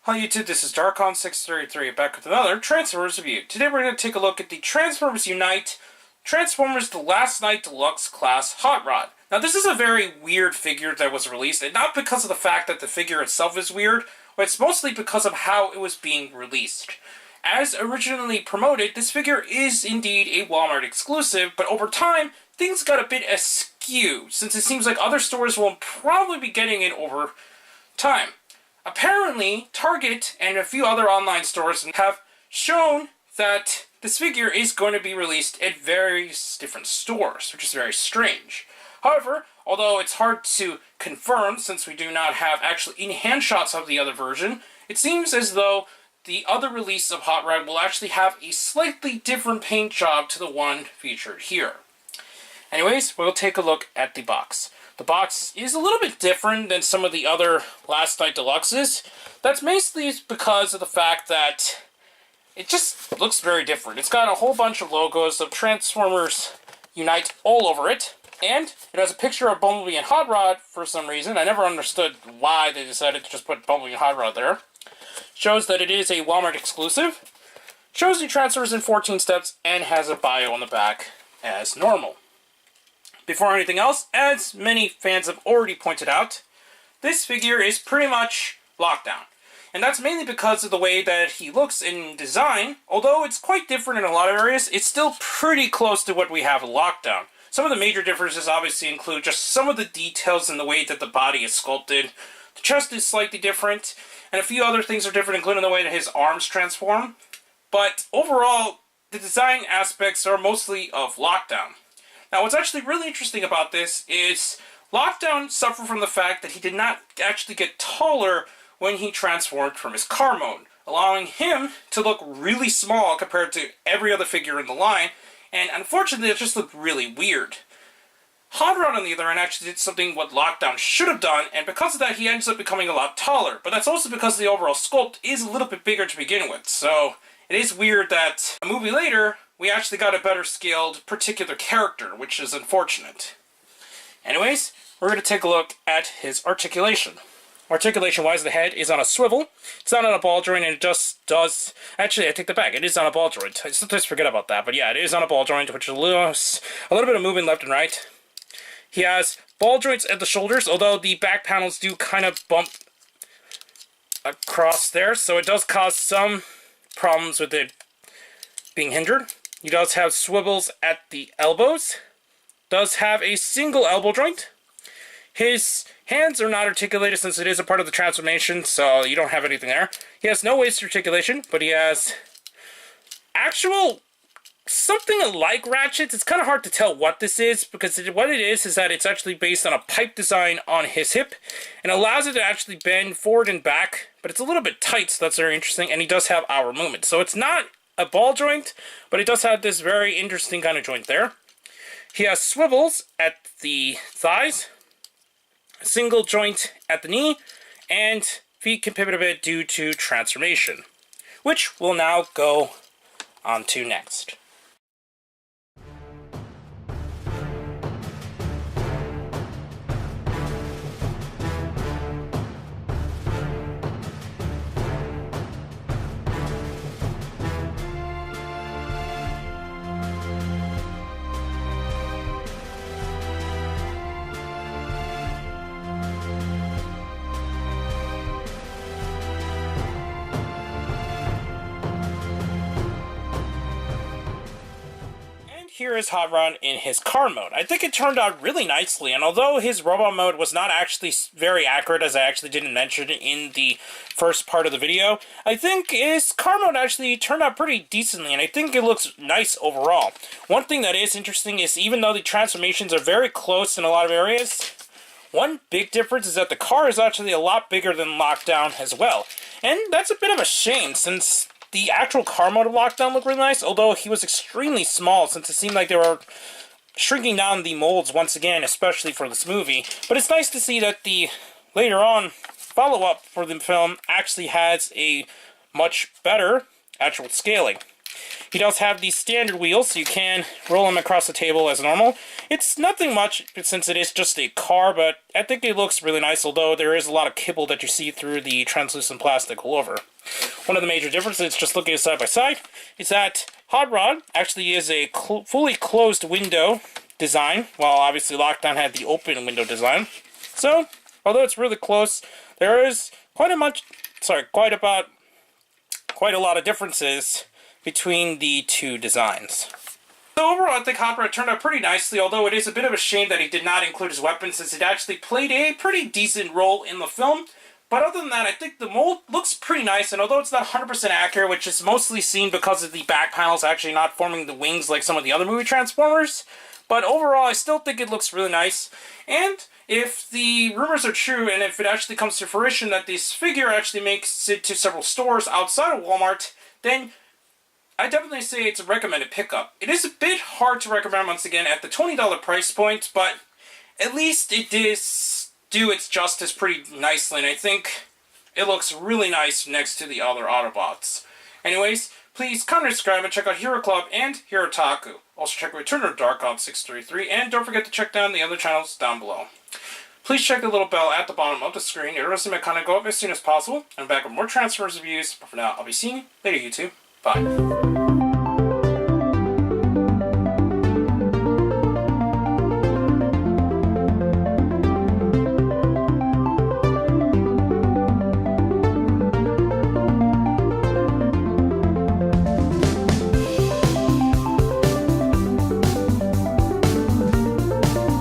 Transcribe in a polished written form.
Hi YouTube, this is Darkon633 back with another Transformers review. Today we're going to take a look at the Transformers Unite Transformers The Last Knight Deluxe Class Hot Rod. Now this is a very weird figure that was released, and not because of the fact that the figure itself is weird, but it's mostly because of how it was being released. As originally promoted, this figure is indeed a Walmart exclusive, but over time, things got a bit askew, since it seems like other stores will probably be getting it over time. Apparently, Target and a few other online stores have shown that this figure is going to be released at various different stores, which is very strange. However, although it's hard to confirm since we do not have actual in-hand shots of the other version, it seems as though the other release of Hot Rod will actually have a slightly different paint job to the one featured here. Anyways, we'll take a look at the box. The box is a little bit different than some of the other Last Knight Deluxes. That's mainly because of the fact that it just looks very different. It's got a whole bunch of logos of Transformers Unite all over it. And it has a picture of Bumblebee and Hot Rod for some reason. I never understood why they decided to just put Bumblebee and Hot Rod there. Shows that it is a Walmart exclusive. Shows the Transformers in 14 steps and has a bio on the back as normal. Before anything else, as many fans have already pointed out, this figure is pretty much Lockdown. And that's mainly because of the way that he looks in design. Although it's quite different in a lot of areas, it's still pretty close to what we have in Lockdown. Some of the major differences obviously include just some of the details in the way that the body is sculpted. The chest is slightly different, and a few other things are different, including the way that his arms transform. But overall, the design aspects are mostly of Lockdown. Now, what's actually really interesting about this is Lockdown suffered from the fact that he did not actually get taller when he transformed from his car mode, allowing him to look really small compared to every other figure in the line, and unfortunately it just looked really weird. Hot Rod, on the other hand, actually did something what Lockdown should have done, and because of that he ends up becoming a lot taller, but that's also because the overall sculpt is a little bit bigger to begin with, so it is weird that a movie later we actually got a better scaled particular character, which is unfortunate. Anyways, we're going to take a look at his articulation. Articulation-wise, the head is on a swivel. It's not on a ball joint, and it just does... Actually, I take that back. It is on a ball joint. I sometimes forget about that, but yeah, it is on a ball joint, which allows a little bit of movement left and right. He has ball joints at the shoulders, although the back panels do kind of bump across there, so it does cause some problems with it being hindered. He does have swivels at the elbows. Does have a single elbow joint. His hands are not articulated since it is a part of the transformation, so you don't have anything there. He has no waist articulation, but he has actual something like ratchets. It's kind of hard to tell what this is, because what it is that it's actually based on a pipe design on his hip, and allows it to actually bend forward and back, but it's a little bit tight, so that's very interesting, and he does have hour movement. So it's not a ball joint, but it does have this very interesting kind of joint there. He has swivels at the thighs, a single joint at the knee, and feet can pivot a bit due to transformation, which we'll now go on to next. Here is Hot Rod in his car mode. I think it turned out really nicely, and although his robot mode was not actually very accurate, as I actually didn't mention in the first part of the video, I think his car mode actually turned out pretty decently, and I think it looks nice overall. One thing that is interesting is even though the transformations are very close in a lot of areas, one big difference is that the car is actually a lot bigger than Lockdown as well. And that's a bit of a shame, since the actual car mode of Lockdown looked really nice, although he was extremely small, since it seemed like they were shrinking down the molds once again, especially for this movie. But it's nice to see that the later on follow-up for the film actually has a much better actual scaling. He does have these standard wheels, so you can roll him across the table as normal. It's nothing much, since it is just a car, but I think it looks really nice, although there is a lot of kibble that you see through the translucent plastic all over. One of the major differences, just looking side by side, is that Hot Rod actually is a fully closed window design, while obviously Lockdown had the open window design. So, although it's really close, there is quite a lot of differences between the two designs. So overall, I think Hot Rod turned out pretty nicely, although it is a bit of a shame that he did not include his weapon, since it actually played a pretty decent role in the film. But other than that, I think the mold looks pretty nice, and although it's not 100% accurate, which is mostly seen because of the back panels actually not forming the wings like some of the other movie Transformers, but overall, I still think it looks really nice. And if the rumors are true, and if it actually comes to fruition that this figure actually makes it to several stores outside of Walmart, then I definitely say it's a recommended pickup. It is a bit hard to recommend, once again, at the $20 price point, but at least it does do its justice pretty nicely, and I think it looks really nice next to the other Autobots. Anyways, please comment, subscribe, and check out Hero Club and Hero Taku. Also check Return of Dark Ops 633, and don't forget to check down the other channels down below. Please check the little bell at the bottom of the screen. It will make content go up as soon as possible. I'm back with more Transformers reviews, but for now, I'll be seeing you later, YouTube. Bye.